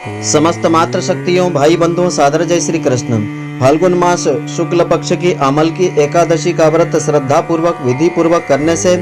समस्त मात्र शक्तियों भाई बंधुओं सादर जय श्री कृष्ण। फाल्गुन मास शुक्ल पक्ष की अमल की एकादशी का व्रत श्रद्धा पूर्वक विधि पूर्वक करने से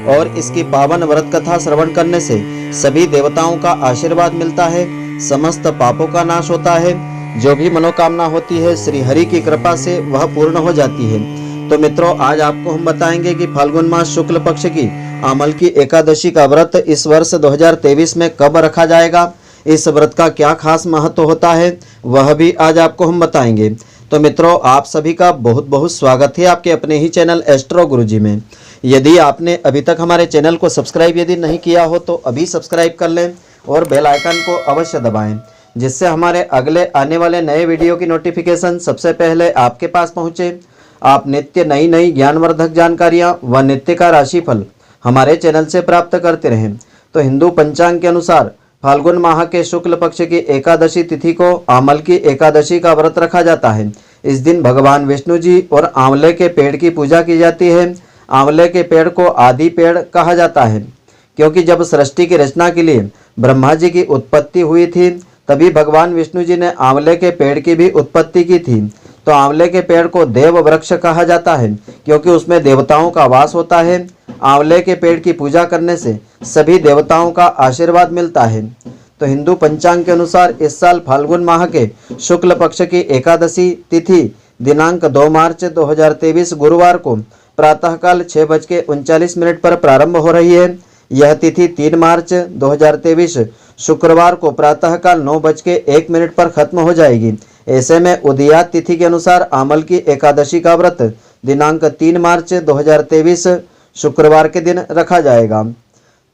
और इसकी पावन व्रत कथा श्रवण करने से सभी देवताओं का आशीर्वाद मिलता है, समस्त पापों का नाश होता है, जो भी मनोकामना होती है श्री हरि की कृपा से वह पूर्ण हो जाती है। तो मित्रों, आज आपको हम बताएंगे कि फाल्गुन मास शुक्ल पक्ष की अमल की एकादशी का व्रत इस वर्ष 2023 में कब रखा जाएगा, इस व्रत का क्या खास महत्व होता है, वह भी आज आपको हम बताएंगे। तो मित्रों, आप सभी का बहुत बहुत स्वागत है आपके अपने ही चैनल एस्ट्रो गुरुजी में। यदि आपने अभी तक हमारे चैनल को सब्सक्राइब यदि नहीं किया हो तो अभी सब्सक्राइब कर लें और बेल आइकन को अवश्य दबाएं, जिससे हमारे अगले आने वाले नए वीडियो की नोटिफिकेशन सबसे पहले आपके पास पहुंचे। आप नित्य नई नई ज्ञानवर्धक जानकारियाँ व नित्य का राशिफल हमारे चैनल से प्राप्त करते रहें। तो हिंदू पंचांग के अनुसार फाल्गुन माह के शुक्ल पक्ष की एकादशी तिथि को आमल की एकादशी का व्रत रखा जाता है। इस दिन भगवान विष्णु जी और आंवले के पेड़ की पूजा की जाती है। आंवले के पेड़ को आदि पेड़ कहा जाता है, क्योंकि जब सृष्टि की रचना के लिए ब्रह्मा जी की उत्पत्ति हुई थी तभी भगवान विष्णु जी ने आंवले के पेड़ की भी उत्पत्ति की थी। तो आंवले के पेड़ को देव वृक्ष कहा जाता है, क्योंकि उसमें देवताओं का वास होता है। आंवले के पेड़ की पूजा करने से सभी देवताओं का आशीर्वाद मिलता है। तो हिंदू पंचांग के अनुसार इस साल फाल्गुन माह के शुक्ल पक्ष की एकादशी तिथि दिनांक 2 मार्च 2023 गुरुवार को प्रातःकाल 6:39 पर प्रारंभ हो रही है। यह तिथि 3 मार्च 2023 शुक्रवार को प्रातःकाल 9:01 पर खत्म हो जाएगी। ऐसे में उदयात तिथि के अनुसार आमल की एकादशी का व्रत दिनांक 3 मार्च 2023 शुक्रवार के दिन रखा जाएगा।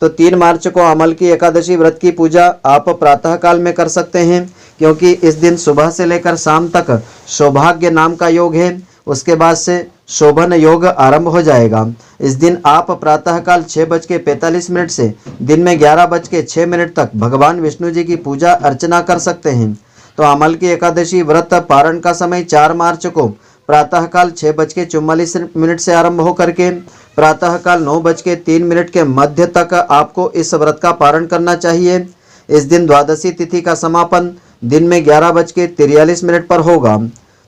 तो 3 मार्च को आमल की एकादशी व्रत की पूजा आप प्रातः काल में कर सकते हैं, क्योंकि इस दिन सुबह से लेकर शाम तक सौभाग्य नाम का योग है। उसके बाद से शोभन योग आरंभ हो जाएगा। इस दिन आप प्रातःकाल 6:45 से दिन में 11:06 तक भगवान विष्णु जी की पूजा अर्चना कर सकते हैं। तो अमल की एकादशी व्रत पारण का समय 4 मार्च को प्रातःकाल 6:44 से आरंभ होकर के प्रातःकाल 9:03 के मध्य तक आपको इस व्रत का पारण करना चाहिए। इस दिन द्वादशी तिथि का समापन दिन में 11:43 पर होगा।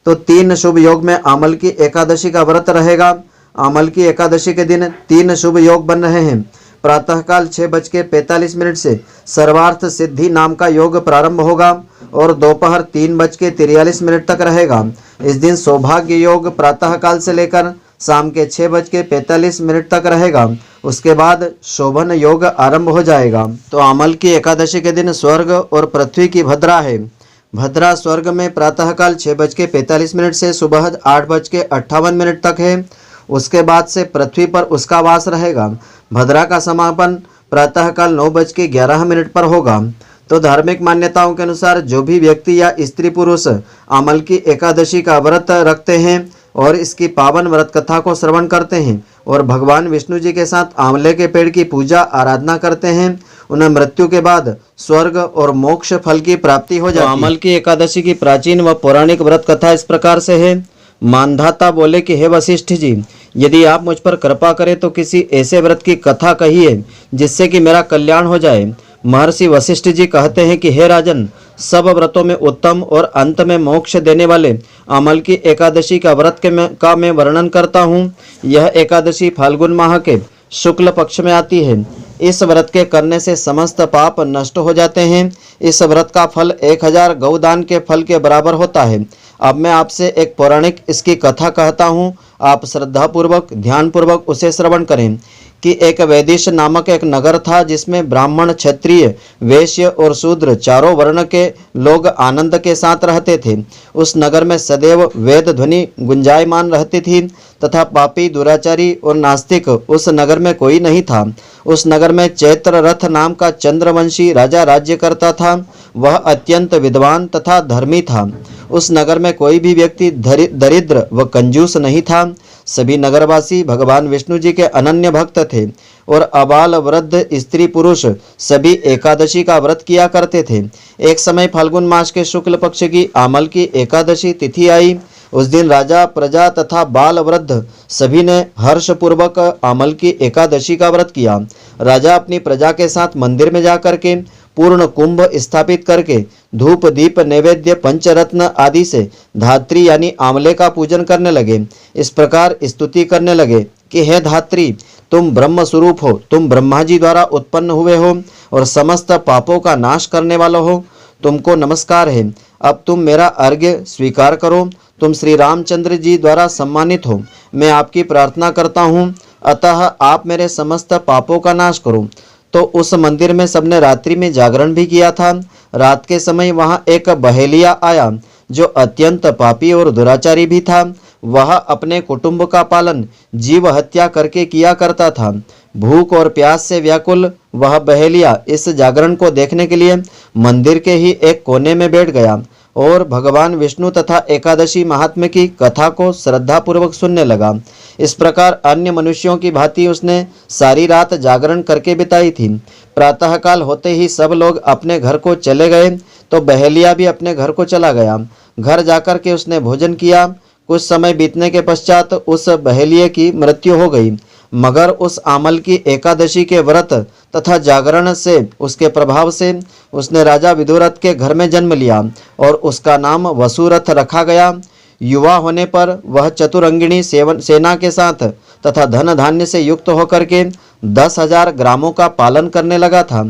तो 3 शुभ योग में अमल की एकादशी का व्रत रहेगा। अमल की एकादशी के दिन 3 शुभ योग बन रहे हैं। प्रातःकाल 6:45 से सर्वार्थ सिद्धि नाम का योग प्रारंभ होगा और दोपहर 3:43 तक रहेगा। इस दिन सौभाग्य योग प्रातःकाल से लेकर शाम के 6:45 तक रहेगा। उसके बाद शोभन योग आरंभ हो जाएगा। तो अमल की एकादशी के दिन स्वर्ग और पृथ्वी की भद्रा है। भद्रा स्वर्ग में प्रातःकाल 6:45 से सुबह 8:58 तक है। उसके बाद से पृथ्वी पर उसका वास रहेगा। भद्रा का समापन प्रातःकाल 9:11 पर होगा। तो धार्मिक मान्यताओं के अनुसार जो भी व्यक्ति या स्त्री पुरुष अमल की एकादशी का व्रत रखते हैं और इसकी पावन व्रत कथा को श्रवण करते हैं और भगवान विष्णु जी के साथ आंवले के पेड़ की पूजा आराधना करते हैं, उन्हें मृत्यु के बाद स्वर्ग और मोक्ष फल की प्राप्ति हो जाती है। अमल की एकादशी की प्राचीन व पौराणिक व्रत कथा इस प्रकार से है। मानधाता बोले कि हे वशिष्ठ जी, यदि आप मुझ पर कृपा करें तो किसी ऐसे व्रत की कथा कहिए जिससे कि मेरा कल्याण हो जाए। महर्षि वशिष्ठ जी कहते हैं कि हे राजन, सब व्रतों में उत्तम और अंत में मोक्ष देने वाले अमल की एकादशी का व्रत का मैं वर्णन करता हूँ। यह एकादशी फाल्गुन माह के शुक्ल पक्ष में आती है। इस व्रत के करने से समस्त पाप नष्ट हो जाते हैं। इस व्रत का फल 1000 गौदान के फल के बराबर होता है। अब मैं आपसे एक पौराणिक इसकी कथा कहता हूँ, आप श्रद्धापूर्वक ध्यानपूर्वक उसे श्रवण करें। कि एक वैदिश नामक एक नगर था, जिसमें ब्राह्मण, क्षत्रिय, वैश्य और शूद्र चारों वर्ण के लोग आनंद के साथ रहते थे। उस नगर में सदैव वेद ध्वनि गुंजायमान रहती थी तथा पापी, दुराचारी और नास्तिक उस नगर में कोई नहीं था। उस नगर में चैत्र रथ नाम का चंद्रवंशी राजा राज्य करता था। वह अत्यंत विद्वान तथा धर्मी था। उस नगर में कोई भी व्यक्ति दरिद्र व कंजूस नहीं था। सभी नगरवासी भगवान विष्णु जी के अनन्य भक्त थे और अबाल वृद्ध स्त्री पुरुष सभी एकादशी का व्रत किया करते थे। एक समय फाल्गुन मास के शुक्ल पक्ष की आमल की एकादशी तिथि आई। उस दिन राजा, प्रजा तथा बाल वृद्ध सभी ने हर्षपूर्वक आमल की एकादशी का व्रत किया। राजा अपनी प्रजा के साथ मंदिर में जाकर के पूर्ण कुंभ स्थापित करके धूप दीप नैवेद्य पंचरत्न आदि से धात्री यानी आंवले का पूजन करने लगे। इस प्रकार स्तुति करने लगे कि हे धात्री, तुम ब्रह्म स्वरूप हो, तुम ब्रह्मा जी द्वारा उत्पन्न हुए हो और समस्त पापों का नाश करने वाला हो, तुमको नमस्कार है। अब तुम मेरा अर्घ्य स्वीकार करो। तुम श्री रामचंद्र जी द्वारा सम्मानित हो, मैं आपकी प्रार्थना करता हूँ, अतः आप मेरे समस्त पापों का नाश करो। तो उस मंदिर में सबने रात्रि में जागरण भी किया था। रात के समय वहाँ एक बहेलिया आया जो अत्यंत पापी और दुराचारी भी था। वह अपने कुटुंब का पालन जीव हत्या करके किया करता था। भूख और प्यास से व्याकुल वह बहेलिया इस जागरण को देखने के लिए मंदिर के ही एक कोने में बैठ गया और भगवान विष्णु तथा एकादशी महात्म्य की कथा को श्रद्धापूर्वक सुनने लगा। इस प्रकार अन्य मनुष्यों की भांति उसने सारी रात जागरण करके बिताई थी। प्रातःकाल होते ही सब लोग अपने घर को चले गए तो बहेलिया भी अपने घर को चला गया। घर जाकर के उसने भोजन किया। कुछ समय बीतने के पश्चात उस बहेलिये की मृत्यु हो गई, मगर उस आमल की एकादशी के व्रत तथा जागरण से उसके प्रभाव से उसने राजा विदुरथ के घर में जन्म लिया और उसका नाम वसुरथ रखा गया। युवा होने पर वह चतुरंगिणी सेना के साथ तथा धन धान्य से युक्त होकर के 10,000 ग्रामों का पालन करने लगा था।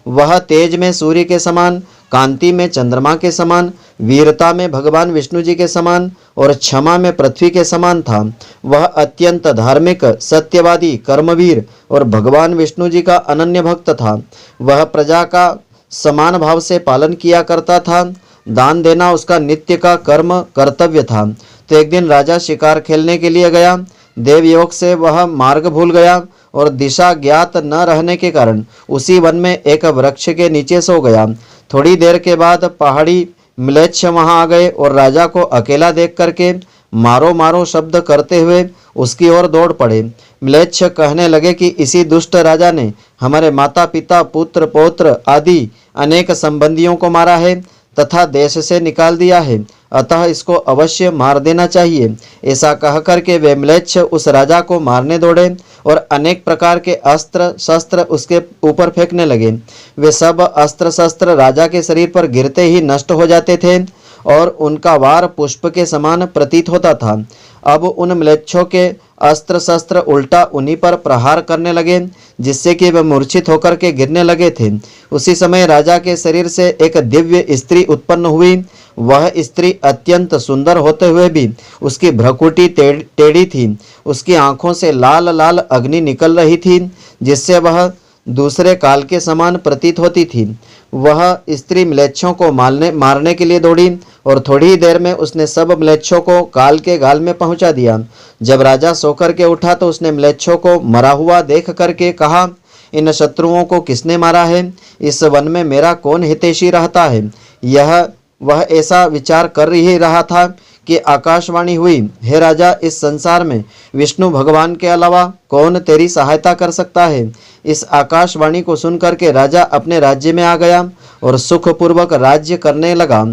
वह तेज में सूर्य के समान, कांति में चंद्रमा के समान, वीरता में भगवान विष्णु जी के समान और क्षमा में पृथ्वी के समान था। वह अत्यंत धार्मिक, सत्यवादी, कर्मवीर और भगवान विष्णु जी का अनन्य भक्त था। वह प्रजा का समान भाव से पालन किया करता था। दान देना उसका नित्य का कर्म कर्तव्य था। तो एक दिन राजा शिकार खेलने के लिए गया। देवयोग से वह मार्ग भूल गया और दिशा ज्ञात न रहने के कारण उसी वन में एक वृक्ष के नीचे सो गया। थोड़ी देर के बाद पहाड़ी म्लेच्छ वहां आ गए और राजा को अकेला देख करके मारो मारो शब्द करते हुए उसकी ओर दौड़ पड़े। म्लेच्छ कहने लगे कि इसी दुष्ट राजा ने हमारे माता पिता, पुत्र पौत्र आदि अनेक संबंधियों को मारा है तथा देश से निकाल दिया है, अतः इसको अवश्य मार देना चाहिए। ऐसा कह करके वे म्लेच्छ उस राजा को मारने दौड़े और अनेक प्रकार के अस्त्र शस्त्र उसके ऊपर फेंकने लगे। वे सब अस्त्र शस्त्र राजा के शरीर पर गिरते ही नष्ट हो जाते थे और उनका वार पुष्प के समान प्रतीत होता था। अब उन म्लेच्छों के अस्त्र शस्त्र उल्टा उन्हीं पर प्रहार करने लगे, जिससे कि वे मूर्छित होकर के गिरने लगे थे। उसी समय राजा के शरीर से एक दिव्य स्त्री उत्पन्न हुई। वह स्त्री अत्यंत सुंदर होते हुए भी उसकी भ्रकुटी टेढ़ी थी। उसकी आंखों से लाल लाल अग्नि निकल रही थी, जिससे वह दूसरे काल के समान प्रतीत होती थी। वह स्त्री म्लेच्छों को मारने के लिए दौड़ी और थोड़ी ही देर में उसने सब म्लेच्छों को काल के गाल में पहुंचा दिया। जब राजा सोकर के उठा तो उसने म्लेच्छों को मरा हुआ देख करके कहा, इन शत्रुओं को किसने मारा है? इस वन में मेरा कौन हितैषी रहता है? वह ऐसा विचार कर ही रहा था कि आकाशवाणी हुई, हे राजा, इस संसार में विष्णु भगवान के अलावा कौन तेरी सहायता कर सकता है? इस आकाशवाणी को सुनकर के राजा अपने राज्य में आ गया और सुखपूर्वक राज्य करने लगा।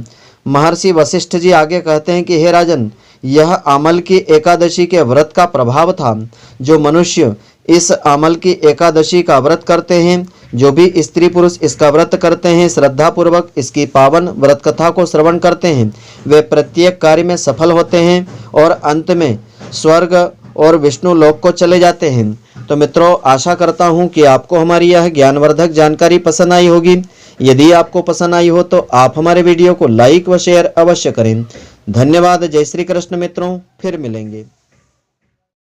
महर्षि वशिष्ठ जी आगे कहते हैं कि हे राजन, यह आमल की एकादशी के व्रत का प्रभाव था। जो मनुष्य इस आमल की एकादशी का व्रत करते हैं, जो भी स्त्री पुरुष इसका व्रत करते हैं, श्रद्धा पूर्वक इसकी पावन व्रत कथा को श्रवण करते हैं, वे प्रत्येक कार्य में सफल होते हैं और अंत में स्वर्ग और विष्णु लोक को चले जाते हैं। तो मित्रों, आशा करता हूँ कि आपको हमारी यह ज्ञानवर्धक जानकारी पसंद आई होगी। यदि आपको पसंद आई हो तो आप हमारे वीडियो को लाइक व शेयर अवश्य करें। धन्यवाद। जय श्री कृष्ण मित्रों, फिर मिलेंगे।